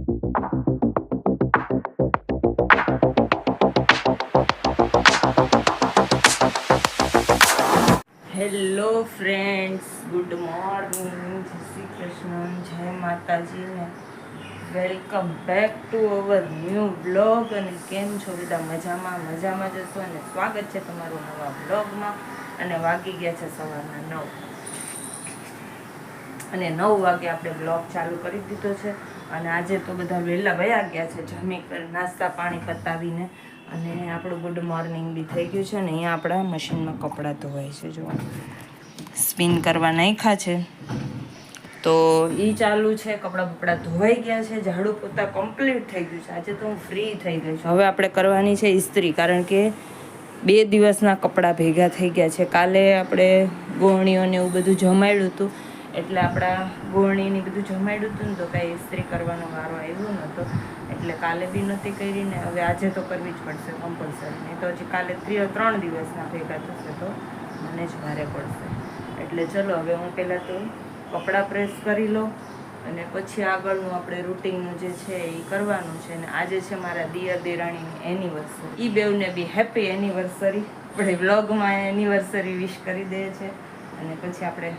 Hello friends, good morning, જય શ્રી કૃષ્ણ, જય માતાજી ને welcome back to our new blog. અને કેમ છો બધા? મજામાં જશો અને સ્વાગત છે તમારું નવા બ્લોગમાં. અને વાગી ગયા છે સવારના 9 અને 9 વાગે આપણે બ્લોગ ચાલુ કરી દીધો છે. અને આજે તો બધા વહેલા વયા ગયા છે જમી કરી, નાસ્તા પાણી પતાવીને. અને આપણું ગુડ મોર્નિંગ બી થઈ ગયું છે. અને અહીંયા આપણા મશીનમાં કપડાં ધોવાય છે, જો સ્પિન કરવા નાખ્યા છે તો એ ચાલુ છે. કપડાં બપડા ધોવાઈ ગયા છે, ઝાડુ પોતા કમ્પ્લીટ થઈ ગયું છે. આજે તો હું ફ્રી થઈ ગઈ છું. હવે આપણે કરવાની છે ઇસ્ત્રી, કારણ કે 2 દિવસના કપડાં ભેગા થઈ ગયા છે. કાલે આપણે ગોળણીઓને એવું બધું જમાડ્યું હતું, એટલે આપણા ગોળણીને બધું જમાડ્યું હતું ને તો કાંઈ ઇસ્ત્રી કરવાનો વારો આવ્યો નહોતો, એટલે કાલે બી નહોતી કરી ને હવે આજે તો કરવી જ પડશે કમ્પલસરી. નહીં તો હજી કાલે 3 દિવસના ભેગા થશે તો મને જ ભારે પડશે. એટલે ચલો હવે હું પહેલાં તો કપડાં પ્રેસ કરી લઉં અને પછી આગળનું આપણે રૂટિનનું જે છે એ કરવાનું છે. અને આજે છે મારા દિયર દેરાણીની એનિવર્સરી. એ બેઉને બી હેપી એનિવર્સરી. આપણે વ્લોગમાં એનિવર્સરી વિશ કરી દે છે અને પછી આપણે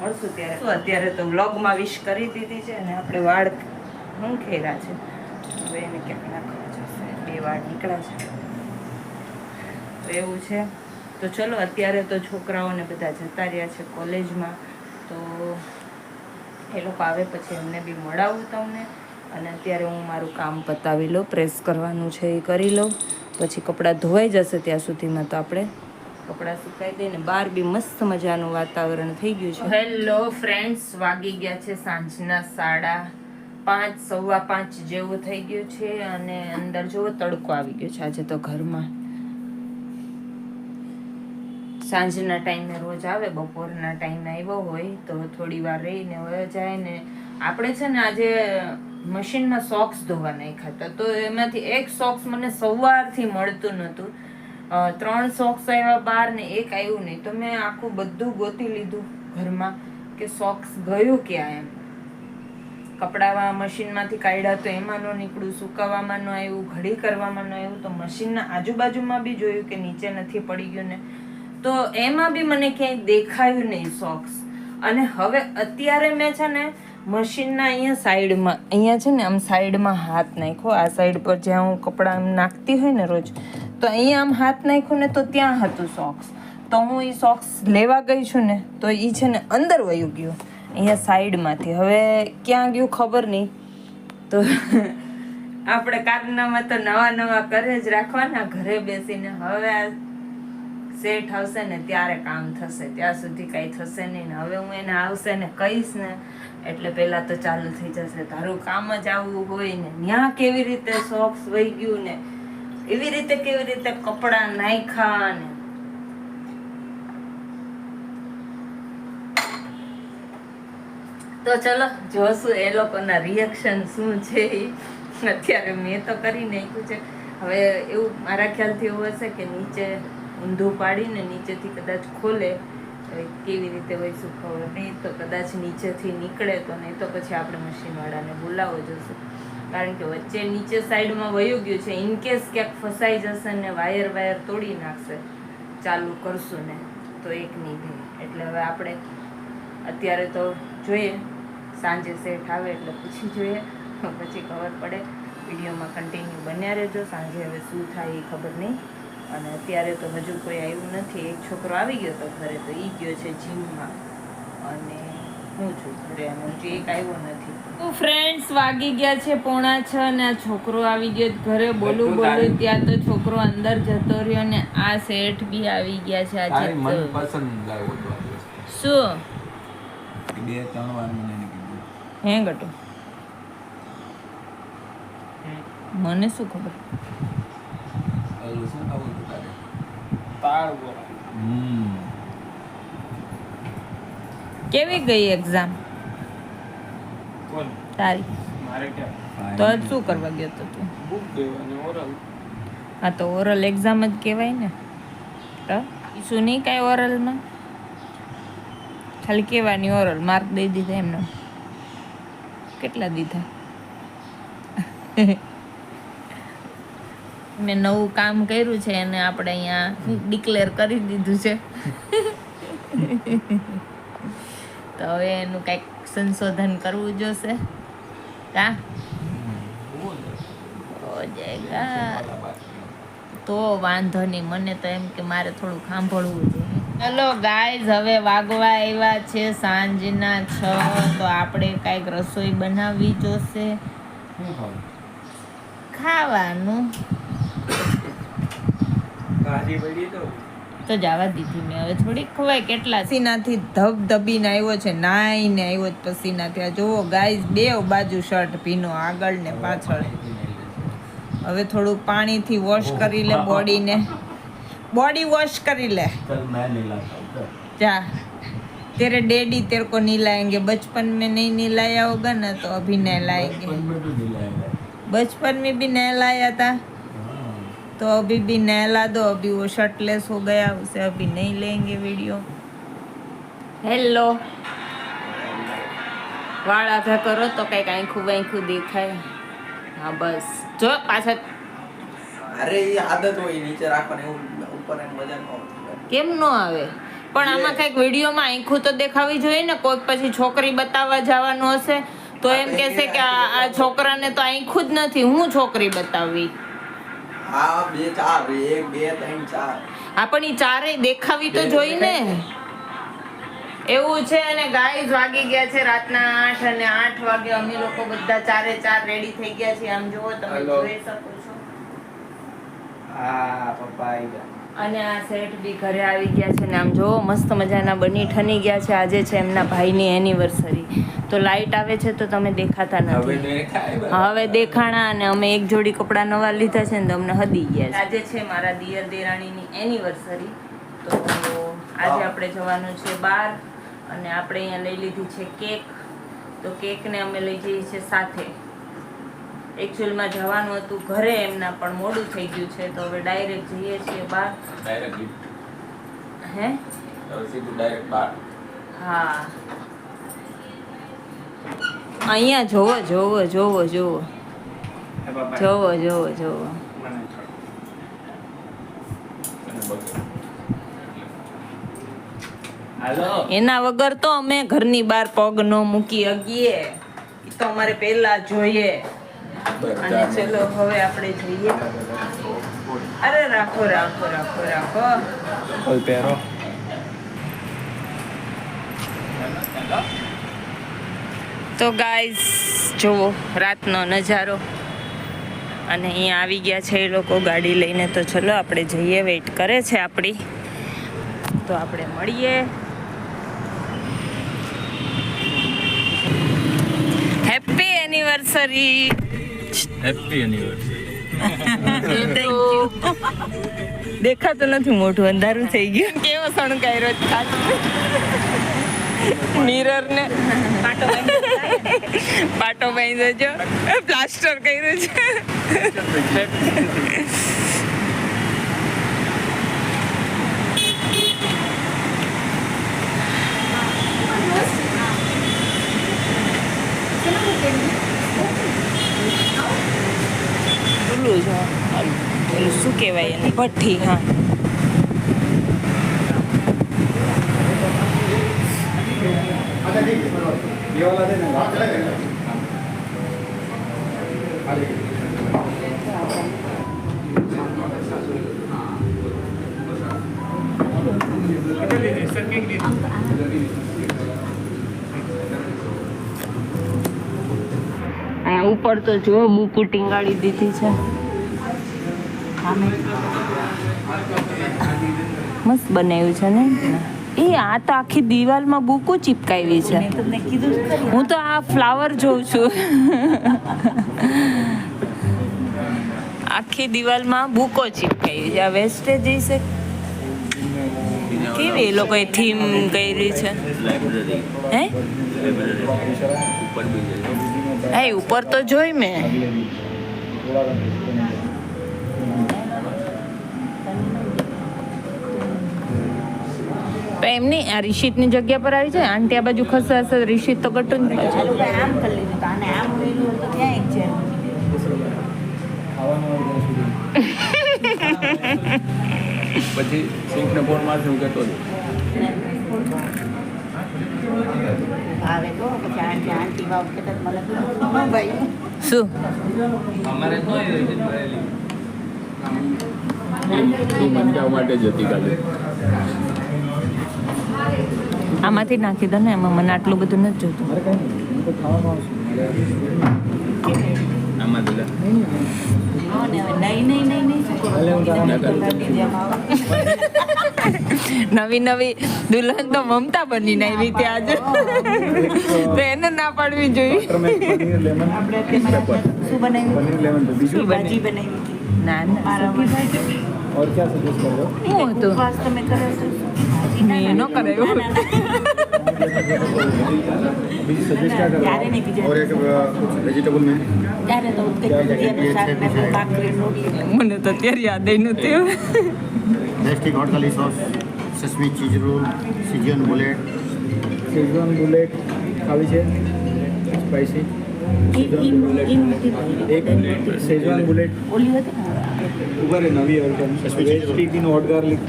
મળશું ત્યારે. અત્યારે તો વ્લોગમાં વિશ કરી દીધી છે અને આપણે વાળ ખેરા છે. હવે એને ક્યાંક નાખવા જશે, 2 વાળ નીકળ્યા છે તો એવું છે. તો ચલો અત્યારે તો છોકરાઓને બધા જતા રહ્યા છે કોલેજમાં, તો એ લોકો આવે પછી એમને બી મળાવું તમને. અને અત્યારે હું મારું કામ પતાવી લઉં, પ્રેસ કરવાનું છે એ કરી લઉં, પછી કપડાં ધોવાઈ જશે ત્યાં સુધીમાં તો આપણે કપડાં સુકાઈ દઈને. બહાર બી મસ્ત મજાનું વાતાવરણ થઈ ગયું છે. હેલો ફ્રેન્ડ્સ, વાગી ગયા છે સાંજના 5:30, 5:15 જેવું થઈ ગયું છે. અને અંદર જોવો તડકો આવી ગયો છે આજે તો ઘરમાં. સાંજના ટાઈમે રોજ આવે, બપોરના ટાઈમે આવ્યો હોય તો થોડી વાર રહીને વયો જાય. ને આપણે છે ને આજે મશીનમાં સોક્સ ધોવા નાખ્યા હતા, તો એમાંથી એક સોક્સ મને સવારથી મળતું નહોતું. 3 સોક્સ આવ્યા બહાર ને એક આવ્યું નહીં. તો મેં આખું બધું ગોતી લીધું ઘરમાં કે સોક્સ ગયું ક્યાં એમ. કપડાં મશીનમાંથી કાઢ્યા તો એમાં ન નીકળ્યું, સુકાવામાં ન આવ્યું, ઘડી કરવામાં ન આવ્યું. તો મશીનના આજુબાજુમાં બી જોયું કે નીચે નથી પડી ગયું ને, તો એમાં બી મને ક્યાંય દેખાયું નહીં સોક્સ. અને હવે અત્યારે મેં છે ને મશીનના અહીંયા સાઈડમાં, અહીંયા છે ને આમ સાઈડમાં હાથ નાખ્યો, આ સાઈડ પર જ્યાં હું કપડાં આમ નાખતી હોય ને રોજ, તો અહીંયા આમ હાથ નાખ્યો ને તો ત્યાં હતું સોક્સ. તો હું એ સોક્સ લેવા ગઈ છું ને તો એ છે ને અંદર વયું ગયું અહીંયા સાઈડમાંથી. હવે ક્યાં ગયું ખબર નહીં. તો આપણે કારનામાં તો નવા કરે જ રાખવાના ઘરે બેસીને. હવે આ સેટ આવશે ને ત્યારે કામ થશે, ત્યાં સુધી કાંઈ થશે નહીં. ને હવે હું એને આવશે ને કહીશ ને એટલે પહેલાં તો ચાલુ થઈ જશે, તારું કામ જ આવું હોય ને, ત્યાં કેવી રીતે સોક્સ વહી ગયું ને, એવી રીતે કેવી રીતે કપડાં નાખ્યા ને. તો ચલો જોશું એ લોકોના રિએક્શન શું છે. અત્યારે મેં તો કરી નાખ્યું છે. હવે એવું મારા ખ્યાલથી એવું હશે કે નીચે ઊંધું પાડીને નીચેથી કદાચ ખોલે, કેવી રીતે હોય શું ખબર નહીં. તો કદાચ નીચેથી નીકળે તો, નહીં તો પછી આપણે મશીનવાળાને બોલાવો જોશું. કારણ કે વચ્ચે નીચે સાઈડમાં વયું ગયું છે. ઇનકેસ ક્યાંક ફસાઈ જશે ને વાયર તોડી નાખશે ચાલુ કરશું ને તો એક નહીં થાય. એટલે હવે આપણે અત્યારે તો જોઈએ, સાંજે સેટ આવે એટલે પૂછી જોઈએ, પછી ખબર પડે. વિડીયોમાં કન્ટિન્યુ બન્યા રહેજો. સાંજે હવે શું થાય એ ખબર નહીં. અને અત્યારે તો હજુ કોઈ આવ્યું નથી. એક છોકરો આવી ગયો તો ઘરે, તો એ ગયો છે જીમમાં અને હું છું ઘરે, અને હજુ એક આવ્યો નથી. તો ફ્રેન્ડ્સ વાગી ગયા છે 5:45 અને આ છોકરો આવી ગયો ઘરે. બોલું ત્યાં તો છોકરો અંદર જતો રહ્યો ને આ શેઠ બી આવી ગયા છે. આજે મનપસંદ શું 2-3 વાર મને કીધું હે ગટુ, મને શું ખબર. કેવી ગઈ એક્ઝામ તારી? તો શું કરવા ગયો તો તું? હા તો ઓરલ એક્ઝામ જ કહેવાય ને. તો શું નહીં કાંઈ ઓરલમાં, ખાલી કહેવાની ઓરલ, માર્ક દઈ દીધા એમને. કેટલા દીધા? મેં નવું કામ કર્યું છે અને આપણે અહીંયા ડિક્લેર કરી દીધું છે. તો હવે એનું કંઈક સંશોધન કરવું જોશે. કા હો જાયગા તો વાંધો નહીં. મને તો એમ કે મારે થોડું સાંભળવું જોઈએ. ચલો ગાઈઝ, હવે વાગવા આવ્યા છે સાંજના 6. તો આપણે કાંઈક રસોઈ બનાવવી જોશે. ખાવાનું તો જવા દીધી મેં. હવે થોડીક ખવાય. કેટલા પસીનાથી ધબધબીને આવ્યો છે, નાઈને આવ્યો પસીનાથી. આ જુઓ ગાઈઝ, બે બાજુ શર્ટ ભીનો, આગળ ને પાછળ. હવે થોડું પાણીથી વોશ કરી લે બોડીને. बॉडी वॉश कर ले. जा, तेरे डैडी तेरे को नहलाएंगे. बचपन में नहीं नहलाया होगा ना, तो अभी नहलाएंगे. बचपन में भी नहलाया था, तो अभी भी नहला दो. अभी वो शर्टलेस हो गया, उसे अभी नहीं लेंगे वीडियो. हेलो, वाળ आधा करो तो कहीं आंखों वांखों देखाय. हाँ बस जो पाछा. अरे ये आदत હોય નીચે રાખવાની, ઉપર એમ મજા ન આવે. કેમ ન આવે? પણ આમાં કઈક વિડીયોમાં આંખું તો દેખાવી જોઈએ ને. કોઈક પછી છોકરી બતાવવા જવાનું હશે તો એમ કહેશે કે આ છોકરાને તો આંખું જ નથી, હું છોકરી બતાવવી. હા, 2 4 1 2 3 4. હા, પણ ઈ ચારેય દેખાવી તો જોઈ ને. એવું છે. અને ગાઈઝ વાગી ગયા છે રાતના 8 અને 8 વાગે અમે લોકો બધા ચારે ચાર રેડી થઈ ગયા છીએ. આમ જુઓ, તમે જોઈ શકો છો. હા, પપ્પા આવી ગયા. અને આ સેટ બી ઘરે આવી ગયા છે ને આમ જો મસ્ત મજાના બની ઠની ગયા છે. આજે છે એમના ભાઈની એનિવર્સરી. તો લાઈટ આવે છે તો તમે દેખાતા નથી. હવે દેખાણા. અને અમે એક જોડી કપડાં નવા લીધા છે ને તો અમને હદી ગયા છે. આજે છે મારા દિયર દેરાણીની એનિવર્સરી. તો આજે આપણે જવાનું છે બહાર. અને આપણે અહીંયા લઈ લીધી છે કેક. તો કેકને અમે લઈ જઈએ છીએ સાથે. એકચ્યુઅલમાં જવાનું હતું ઘરે એમના, પણ મોડું થઈ ગયું છે તો હવે ડાયરેક્ટ જઈએ છીએ બહાર. ડાયરેક્ટ હે? હવે સીધું ડાયરેક્ટ બહાર. હા, અહીંયા જોવો જોવો જોવો જોવો જોવો જોવો જોવો. એના વગર તો અમે ઘરની બહાર પગ ન મૂકી શકીએ. એ તો અમારે પહેલા જોઈએ. અને ચલો હવે આપણે જઈએ. અરે રાખો રાખો રાખો રાખો. કોઈ પહેરો. તો ગાઈઝ જુઓ રાતનો નજારો. અને અહીંયા આવી ગયા છે એ લોકો ગાડી લઈને. તો ચલો આપણે જઈએ. વેઇટ કરે છે આપણી. તો આપણે મળીએ. Happy anniversary. Happy anniversary. દેખાતું નથી, મોઢું અંધારું થઈ ગયું. કેવો સણકાયરો મિરર ને પાટો બાંધ્યો જો, પ્લાસ્ટર કર્યું છે. ઓલું છે ઓલું શું કહેવાય એને, ભઠ્ઠી. હા, ઉપર તો જો બુકુ ટીંગાડી દીધી છે. મસ્ત બનાવ્યું છે ને. એ આ તો આખી દિવાલમાં બુકો ચીપકાવી છે. હું તો આ ફ્લાવર જોઉં છું. આખી દિવાલમાં બુકો ચીપકાવી છે. આ વેસ્ટેજ જઈશે. કેવી એ લોકોએ થીમ કરી છે. હે, હે ઉપર તો જોઈ મેં. એમની આ રિશિતની જગ્યા પર આવી જાય. આંટી આ બાજુ ખસે રિશિત તો ગટું જ પાછું. આમ કરી લીધું. આને આમ કર્યું તો ત્યાં એક છે. પછી સિંકને ફોન મારશે હું કહેતો જ આવે તો પછી આંટી વાવ કહેતા મને હા ભાઈ શું અમારે તો એ મંજાવ માટે જ હતી કાલે આમાંથી નાખી દો ને એમાં મને આટલું બધું નથી જોતું આમાં તો નવી નવી દુલ્હન તો મમતા બનીને આવી હતી આજે તો એને ના પાડવી જોઈએ શું બનાવ્યું શું ભાજી બને બનાવી ના ના और क्या सजेस्ट कर रहे हो શું હતું ઉપવાસ તમે કરો છો મેં ન કરાયું बीजी सजेस्ट क्या कर ત્યારે નહીં रहे हो और एक वेजिटेबल में ત્યારે તો કંઈક ભજીયાનું શાક ને પેલું ભાખરી રોટલી મને તો અત્યારે યાદ નથી Domestic hot garlic sauce, sesame cheese roll, Sichuan bullet, Schezwan bullet खावी છે સ્પાઈસી એક शेजवान बुलेट ઓલી હતી ને ઉભા રે નવી આઈટમ વેજ ટીકી નો હોટ ગાર્લિક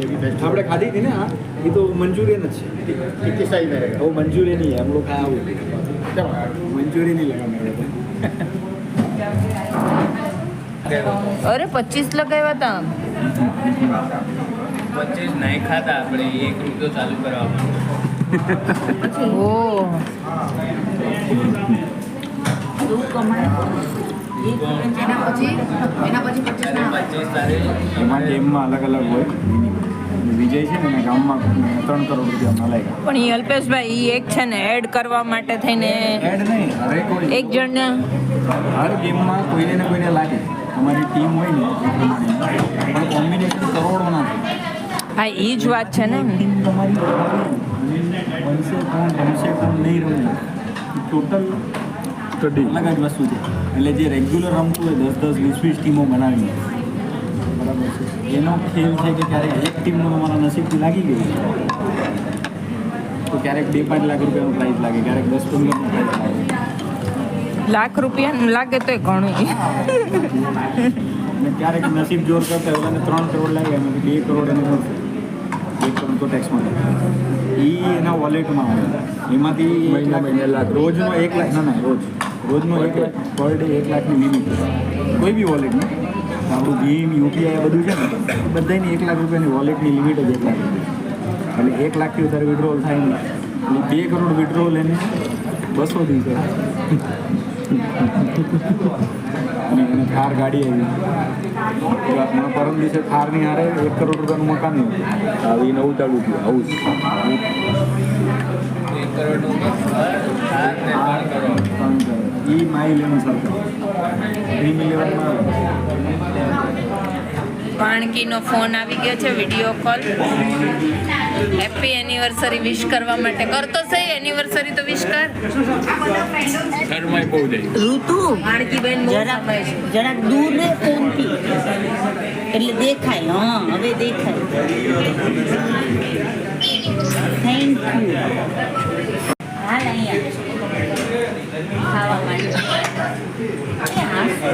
ये भी बेस्ट આપણે ખાધી थी ना ये तो मंचूरियन है कितनी साइज में रहेगा वो मंचूरियन ही है हम लोग खाया वो चलो मंचूरियन ही लगा मेरे को અરે 25 લગાવ્યા હતા 25 નહીં ખાતા આપણે 1 રૂપિયો ચાલુ કરવા ઓ શું કમાય એના પછી 25 તારીખ એમાં ગેમમાં અલગ અલગ હોય અને વિજય છે ને એના ગામમાં 3 કરોડ રૂપિયા મળે પણ ઈ અલ્પેશભાઈ ઈ એક છે ને એડ કરવા માટે થઈને એડ નહીં હરેક હોય એક જણને હર ગેમમાં કોઈને ને કોઈને લાગે અમારી ટીમ હોય ને એ પ્રમાણે પણ કોમ્બિનેશન કરોડોના છે હા ઈ જ વાત છે ને ટીમ તમારી બનશે કોણ રમશે કોણ નહીં રમે ટોટલ સ્ટડી અલગ જ વસ્તુ છે એટલે જે રેગ્યુલર રમતું હોય 10-10 20-20 ટીમો બનાવીને બરાબર છે એનો ખેલ છે કે ક્યારેક એક ટીમનો તમારા નસીબથી લાગી ગયું તો ક્યારેક 2-5 લાખ રૂપિયાનું પ્રાઇઝ લાગે ક્યારેક 10-15 પ્રાઇઝ લાગે લાખ રૂપિયા લાગે તોય ઘણું અને ક્યારેક નસીબ જોર કરતા હોય અને 3 કરોડ લાગે એમાંથી 2 કરોડ એને મળશે 2 કરોડ તો ટેક્સમાં એ એના વોલેટમાં આવે એમાંથી મહિને લાખ. રોજનો 1 લાખ ના રોજનો 1 લાખ પર ડે 1 લાખની લિમિટ કોઈ બી વોલેટની આપણું ભીમ યુપીઆઈ આ બધું છે ને એ બધાની 1 લાખ રૂપિયાની વોલેટની લિમિટ જ 1 લાખ રૂપિયા એટલે 1 લાખથી વધારે વિડ્રોલ થાય નહીં એટલે 2 કરોડ વિડ્રોલ એને 200 દી કરે અને એને થાર ગાડી આવી પરમ દિવસે થારની હારે 1 કરોડ રૂપિયાનું મકાન આવી નવું ચાલુ થયું આવું જ. 1 કરોડનું ઘર, 7 ને 3 કરોડ એ માઈ ઇલેવન સર્કલ ડ્રીમ ઇલેવનમાં પાણકીનો ફોન આવી ગયો છે વિડીયો કોલ હેપી એનિવર્સરી વિશ કરવા માટે કરતો સહી એનિવર્સરી તો વિશ કર ઘરમાં બહુ જાય ઋતુ પાણકીબેન બહુ જરાક સમય છે. જરાક દૂર રે ફોનથી એટલે દેખાય હા હવે દેખાય થેન્ક યુ હાલ અહીંયા ખાવા માટે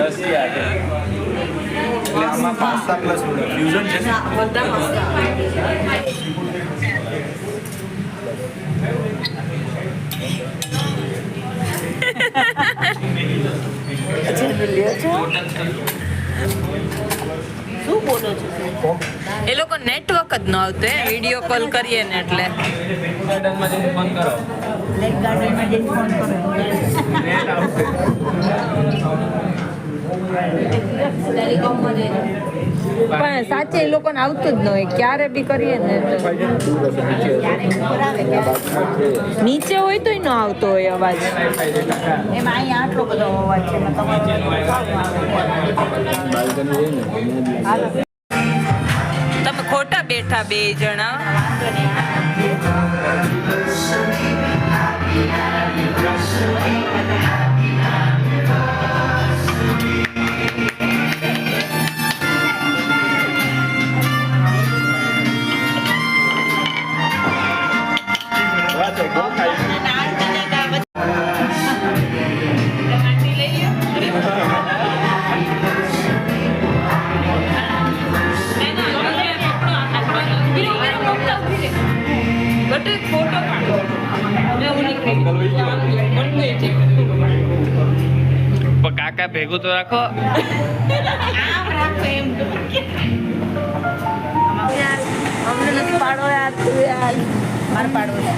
રશિયા છે. એટલે આમાં પાસ્તા પ્લસ ફ્યુઝન છે ને? બધા મસ્ત શું બોલો છો એ લોકો નેટવર્ક જ ન આવતું હે વિડીયો કોલ કરીએ ને એટલે ગાર્ડનમાં જઈને ફોન કરો લેક ગાર્ડનમાં જઈને ફોન કરો નેટ આવશે પણ સાચે એ લોકોને આવતું જ ન હોય ક્યારે બી કરીએ ને એટલે. ક્યારેક ઉપર આવે ક્યારેક નીચે હોય તોય ન આવતો હોય અવાજ એમાં અહીંયા આટલો બધો અવાજ છે એમાં તમારે હાલો તમે ખોટા બેઠા બે જણા વાંધો નહીં આ ભેગું તો રાખો. અમને નથી પાડો યાર તું યાર મારે પાડવો છે.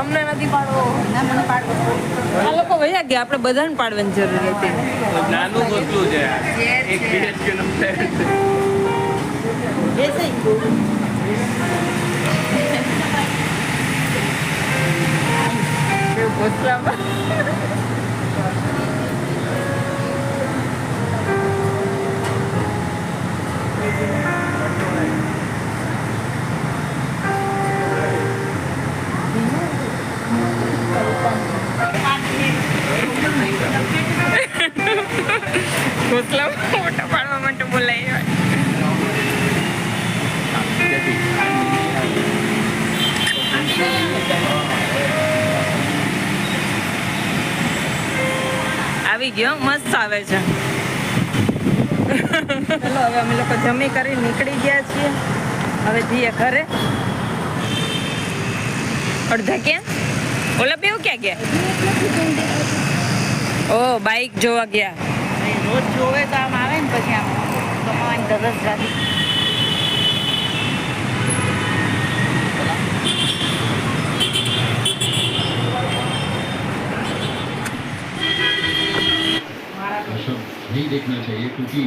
અમને નથી પાડવો ના મને પાડવો. આ લોકો વયા ગયા આપણે બધાને પાડવાની જરૂર હતી નાનું ગોતલું છે આ. એક BHK નું flat છે. બેસી. ભોસલામાં ભોસલામાં ફોટા પાડવા માટે બોલાય આવી ગયો મસ્ત આવે છે ચલો હવે અમે લોકો જમી કરી નીકળી ગયા છીએ હવે જઈએ ઘરે અડધા ક્યાં ઓલા બેવ ક્યાં ગયા ઓ બાઈક જોવા ગયા રોજ જોવે તો આમ આવે ને પછી આમ કમાવાની ધગસ જાતી. नहीं देखना चाहिए क्योंकि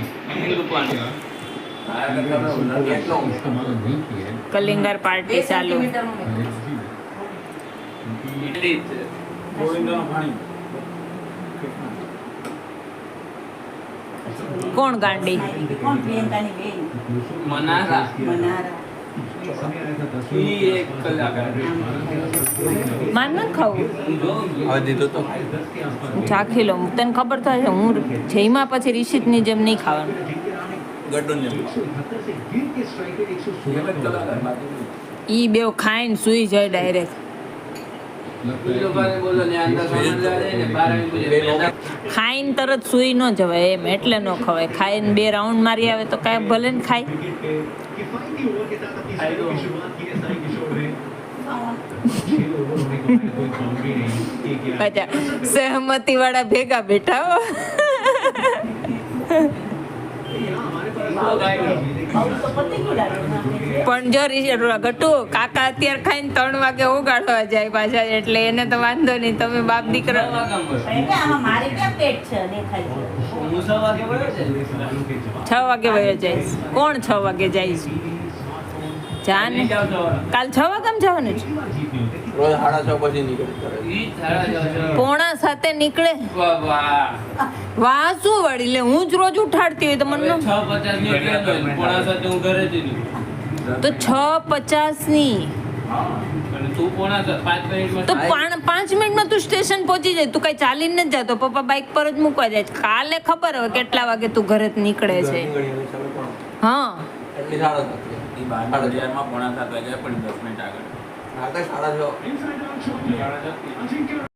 इस्तेमाल नहीं किया है કલિંગર પાર્ટી ચાલુ એટલી જ છે. ગોવિંદાનું પાણી કોણ ગાંડી કોણ પ્રિયંકાની બેન? મનારા. મનારા. ઈ એક કલાકાર. માન ન ખાવું હવે દીધું તો ચાખી લો તને ખબર થાય છે હું જઈમાં પછી રિશિતની જેમ નહીં ખાવાનું ગડ્ડું ને ઈ બેવ ખાઈને સૂઈ જાય ડાયરેક્ટ ઈ લોકોને બોલો ને અંદર સામાન લાવે ને બહાર આવી બધે ખાઈને તરત સૂઈ ન જવાય એમ એટલે ન ખવાય ખાઈને 2 રાઉન્ડ મારી આવે તો કાંઈ ભલે ને ખાય અચ્છા સહમતી વાળા ભેગા બેઠા હો પણ જો ગટુ કાકા અત્યારે ખાઈને 3 વાગે ઉગાડવા જાય પાછા એટલે એને તો વાંધો નહીં તમે બાપ દીકરા એટલે આમાં મારે ક્યાં પેટ છે દેખાય છે. 6 વાગે વયો જઈશ કોણ 6 વાગે જઈશ જા ને કાલ 6 વાગે જવાનું છે રોજ 6:30 પછી નીકળી કરે. ઈ થાળા જાવ. 6:45 નીકળે વાહ. વાહ શું વળી લે હું જ રોજ ઉઠાડતી હોય તો મને ન- 6:50 ની ટ્રેન હોય. 6:45 હું ઘરે જ છું. તો 6:50 ની અને તું 5 મિનિટમાં તો 5 મિનિટમાં તું સ્ટેશન પહોંચી જાય તું કઈ ચાલીને નથી જતો પપ્પા બાઇક પર જ મૂકવા જાય છે. કાલે ખબર હવે કેટલા વાગે તું ઘરેથી નીકળે છે નીકળી હવે ચાલુ કરો. હા એટલી 7:30. ઈ 12:00 માં 7:45 પણ 10 મિનિટ આગળ. રાતે 6:30.